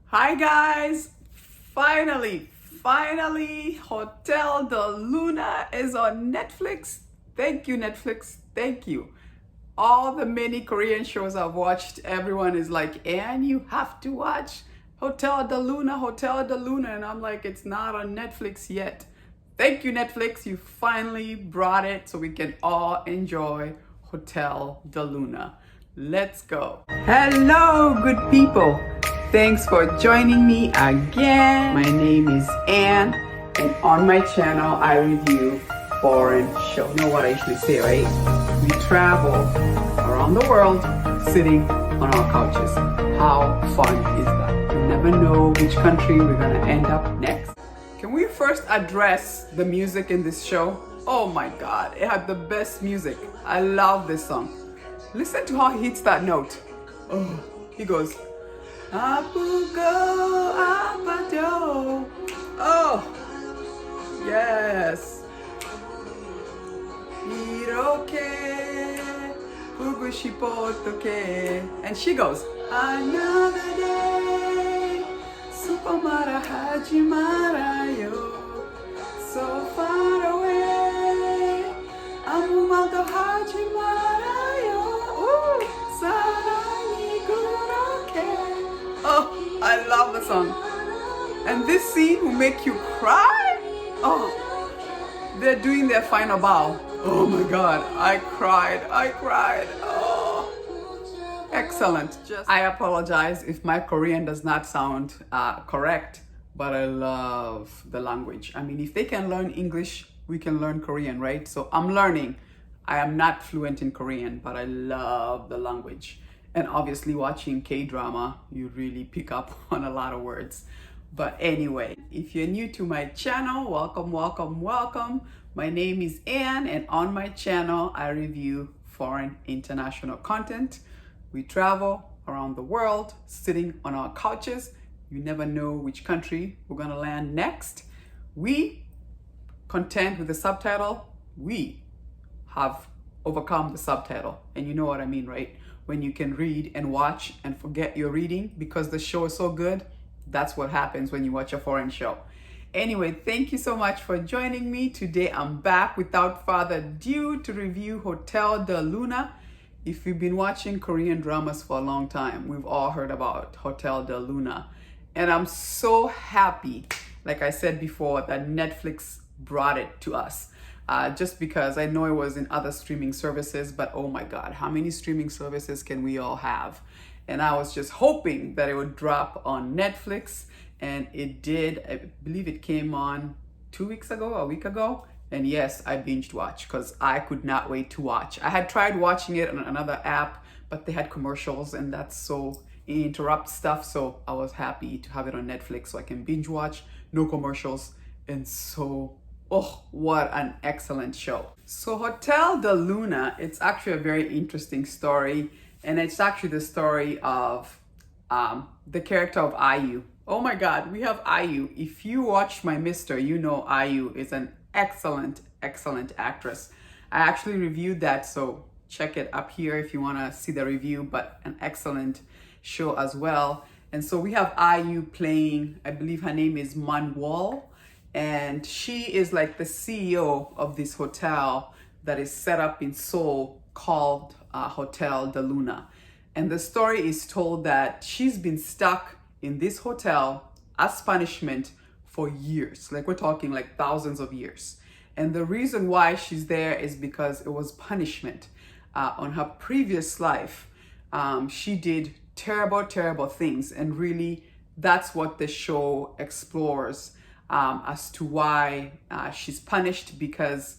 Hi guys! Finally, Hotel de Luna is on Netflix. Thank you, Netflix. Thank you. All the many Korean shows I've watched, everyone is like, and you have to watch Hotel de Luna. And I'm like, it's not on Netflix yet. Thank you, Netflix. You finally brought it so we can all enjoy Hotel de Luna. Let's go. Hello, good people. Thanks for joining me again. My name is Anne, and on my channel, I review foreign shows. You know what I usually say, right? We travel around the world sitting on our couches. How fun is that? You never know which country we're gonna end up next. Can we first address the music in this show? Oh my God, it had the best music. I love this song. Listen to how he hits that note. Oh, he goes, Apugo, apado. Oh, yes. Iroke, pugu shipotoke. And she goes, another day, supamara hajimarayo. So far away, amumaldo hajimarayo. Ooh, sarangi kuroke. Oh, I love the song. And this scene will make you cry. Oh, they're doing their final bow. Oh my God, I cried. Oh, excellent. I apologize if my Korean does not sound correct, but I love the language. I mean, if they can learn English, we can learn Korean, right? So I'm learning. I am not fluent in Korean, but I love the language. And obviously watching K-drama, you really pick up on a lot of words. But anyway, if you're new to my channel, welcome. My name is Anne, and on my channel, I review foreign international content. We travel around the world, sitting on our couches. You never know which country we're gonna land next. We, content with the subtitle, we have overcome the subtitle. And you know what I mean, right? When you can read and watch and forget you're reading because the show is so good. That's what happens when you watch a foreign show. Anyway, thank you so much for joining me. Today I'm back without further ado to review Hotel de Luna. If you've been watching Korean dramas for a long time, we've all heard about Hotel de Luna. And I'm so happy, like I said before, that Netflix brought it to us. Just because I know it was in other streaming services, but oh my God, how many streaming services can we all have? And I was just hoping that it would drop on Netflix, and it did. I believe it came on a week ago. And yes, I binged watched because I could not wait to watch. I had tried watching it on another app, but they had commercials and that's so interrupt stuff. So I was happy to have it on Netflix so I can binge watch, no commercials. And so, oh, what an excellent show. So Hotel de Luna, it's actually a very interesting story. And it's actually the story of the character of IU. Oh my God, we have IU. If you watched My Mister, you know IU is an excellent actress. I actually reviewed that, so check it up here if you want to see the review, but an excellent show as well. And so we have IU playing, I believe her name is Manwol, and she is like the CEO of this hotel that is set up in Seoul called Hotel de Luna. And the story is told that she's been stuck in this hotel as punishment for years. Like we're talking like thousands of years. And the reason why she's there is because it was punishment. On her previous life, she did terrible things. And really, that's what the show explores as to why she's punished, because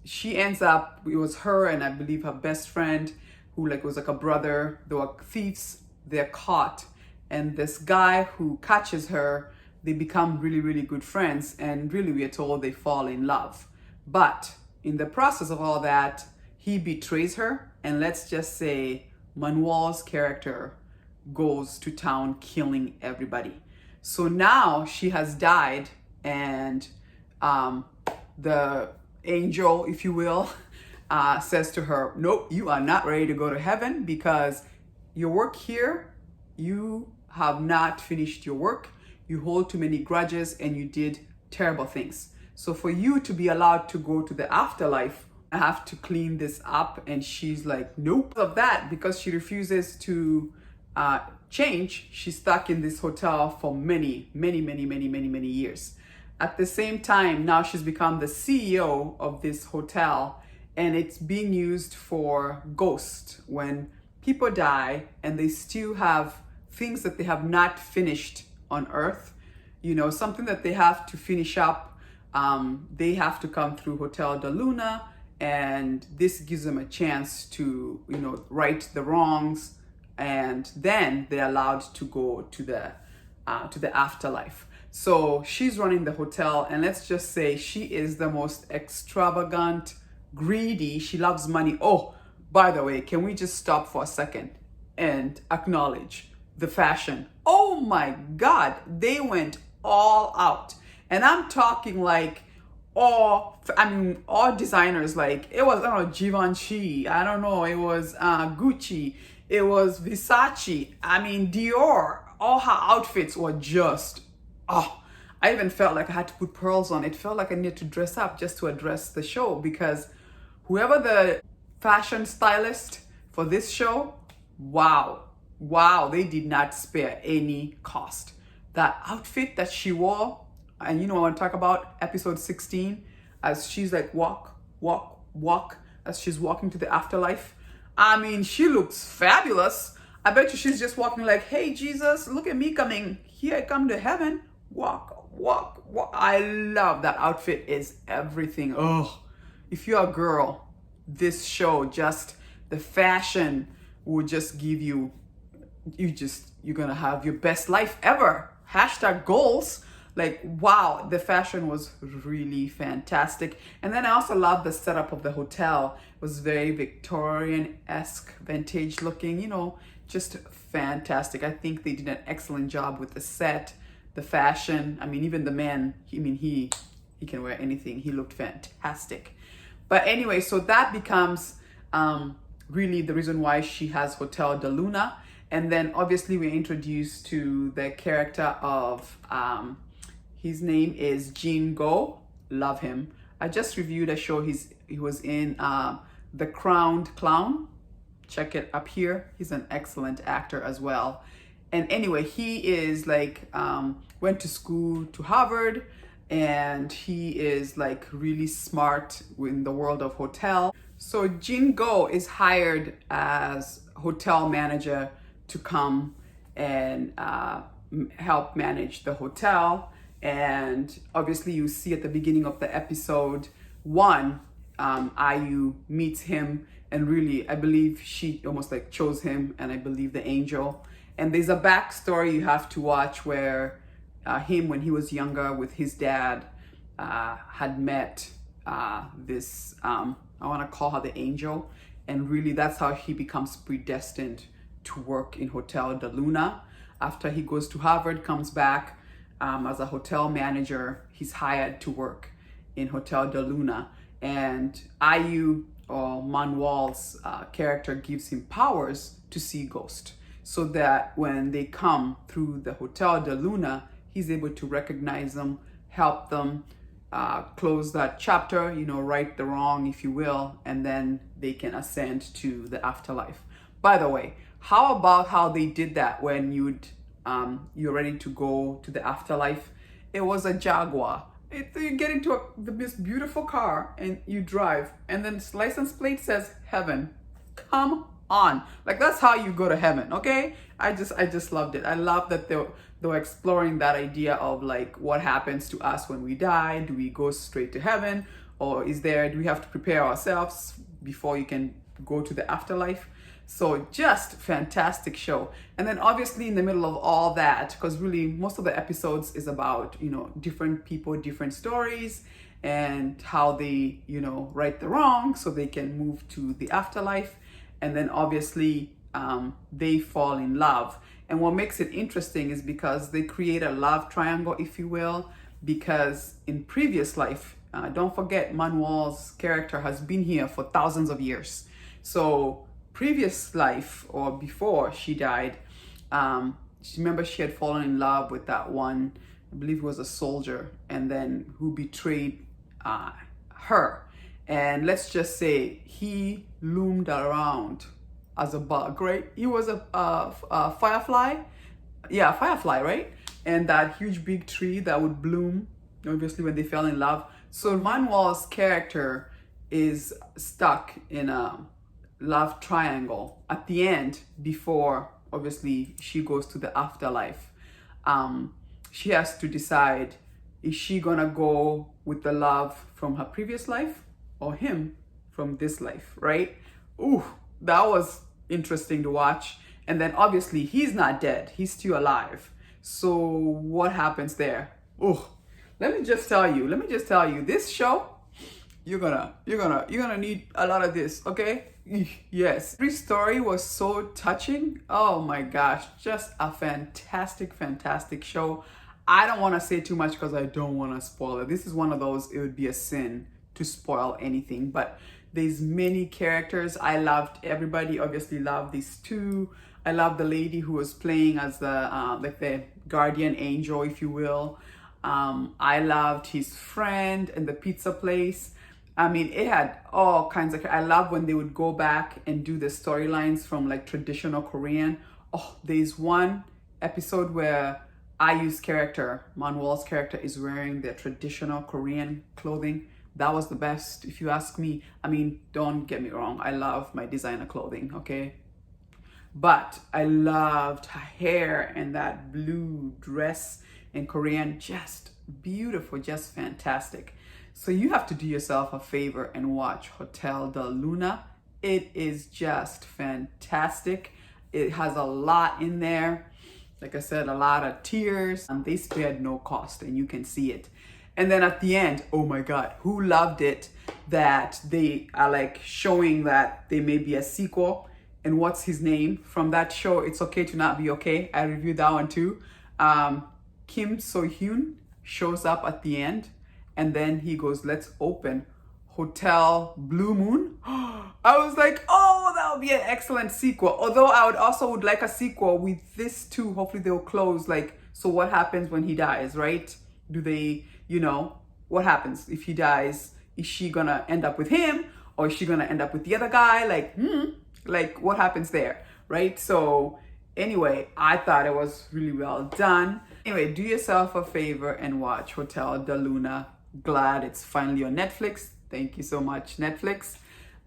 she ends up, it was her and I believe her best friend who was like a brother. They were thieves, they're caught. And this guy who catches her, they become really good friends. And really we are told they fall in love. But in the process of all that, he betrays her. And let's just say Manwol's character goes to town killing everybody. So now she has died, and the angel, if you will, says to her, nope, you are not ready to go to heaven because your work here, you have not finished your work, you hold too many grudges, and you did terrible things. So for you to be allowed to go to the afterlife, I have to clean this up. And she's like, nope. Of that, because she refuses to change, she's stuck in this hotel for many years. At the same time, now she's become the CEO of this hotel, and it's being used for ghosts. When people die and they still have things that they have not finished on earth, you know, something that they have to finish up, they have to come through Hotel de Luna, and this gives them a chance to, you know, right the wrongs, and then they're allowed to go to the afterlife. So she's running the hotel, and let's just say she is the most extravagant, greedy. She loves money. Oh, by the way, can we just stop for a second and acknowledge the fashion? Oh my God, they went all out. And I'm talking like all designers. Like, it was, I don't know, Givenchy, I don't know, it was Gucci, it was Versace, I mean Dior. All her outfits were just, oh, I even felt like I had to put pearls on. It felt like I needed to dress up just to address the show, because whoever the fashion stylist for this show, wow, they did not spare any cost. That outfit that she wore, and you know, I want to talk about episode 16, as she's like walk, as she's walking to the afterlife. I mean, she looks fabulous. I bet you she's just walking like, hey, Jesus, look at me coming. Here I come to heaven. Walk. I love that outfit. Is everything. Oh, if you're a girl, this show, just the fashion will just give you, you're gonna have your best life ever. Hashtag goals. Like, wow, the fashion was really fantastic. And then I also love the setup of the hotel. It was very Victorian-esque, vintage looking, you know, just fantastic. I think they did an excellent job with the set, the fashion. I mean, even the man, he can wear anything. He looked fantastic. But anyway, so that becomes really the reason why she has Hotel de Luna. And then obviously we're introduced to the character of, his name is Jin-goo. Love him. I just reviewed a show he was in, The Crowned Clown. Check it up here. He's an excellent actor as well. And anyway, he is like, went to school to Harvard, and he is like really smart in the world of hotel. So Jin-goo is hired as hotel manager to come and help manage the hotel. And obviously you see at the beginning of the episode 1, IU meets him, and really I believe she almost like chose him, and I believe the angel. And there's a backstory you have to watch where him, when he was younger with his dad, had met this, I want to call her the angel. And really that's how he becomes predestined to work in Hotel de Luna. After he goes to Harvard, comes back as a hotel manager, he's hired to work in Hotel de Luna. And IU, or Manuel's character, gives him powers to see ghosts, so that when they come through the Hotel de Luna, he's able to recognize them, help them close that chapter, you know, right the wrong, if you will, and then they can ascend to the afterlife. By the way, how about how they did that when you're ready to go to the afterlife? It was a Jaguar. You get into the most beautiful car and you drive, and then its license plate says heaven. Come on, like that's how you go to heaven. Okay, I just loved it. I love that they were exploring that idea of like, what happens to us when we die? Do we go straight to heaven, or do we have to prepare ourselves before you can go to the afterlife? So just fantastic show. And then obviously in the middle of all that, because really most of the episodes is about, you know, different people, different stories, and how they, you know, right the wrong so they can move to the afterlife. And then obviously they fall in love. And what makes it interesting is because they create a love triangle, if you will, because in previous life, don't forget Manuel's character has been here for thousands of years. So previous life, or before she died, remember she had fallen in love with that one, I believe it was a soldier, and then who betrayed her. And let's just say he loomed around as a bug, right? He was a firefly. Yeah, firefly, right? And that huge big tree that would bloom, obviously, when they fell in love. So Manuel's character is stuck in a love triangle at the end before, obviously, she goes to the afterlife. She has to decide, is she gonna go with the love from her previous life or him from this life, right? Ooh, that was interesting to watch. And then obviously he's not dead, he's still alive. So what happens there? Oh, let me just tell you, this show, you're gonna need a lot of this, okay? Yes, every story was so touching. Oh my gosh, just a fantastic show. I don't want to say too much because I don't want to spoil it. This is one of those, it would be a sin to spoil anything, but there's many characters. I loved everybody, obviously loved these two. I love the lady who was playing as the like the guardian angel, if you will. I loved his friend in the pizza place. I mean, it had all kinds of, I love when they would go back and do the storylines from like traditional Korean. Oh, there's one episode where IU's character, Manuel's character, is wearing their traditional Korean clothing. That was the best, if you ask me. I mean, don't get me wrong, I love my designer clothing, okay? But I loved her hair and that blue dress in Korean, just beautiful, just fantastic. So you have to do yourself a favor and watch Hotel de Luna. It is just fantastic. It has a lot in there. Like I said, a lot of tears, and they spared no cost, and you can see it. And then at the end, oh my God, who loved it that they are like showing that there may be a sequel. And what's his name from that show, It's Okay to Not Be Okay? I reviewed that one too. Kim So-hyun shows up at the end, and then he goes, let's open Hotel Blue Moon. I was like, oh, that would be an excellent sequel. Although I would like a sequel with this too. Hopefully they'll close, like, so what happens when he dies, right? Do they, what happens if he dies? Is she gonna end up with him, or is she gonna end up with the other guy? Like what happens there, right? So anyway, I thought it was really well done. Anyway, do yourself a favor and watch Hotel de Luna. Glad it's finally on Netflix. Thank you so much, Netflix.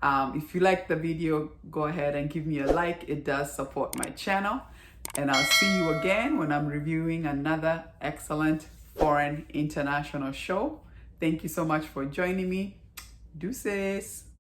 If you like the video, go ahead and give me a like. It does support my channel. And I'll see you again when I'm reviewing another excellent foreign international show. Thank you so much for joining me. Deuces.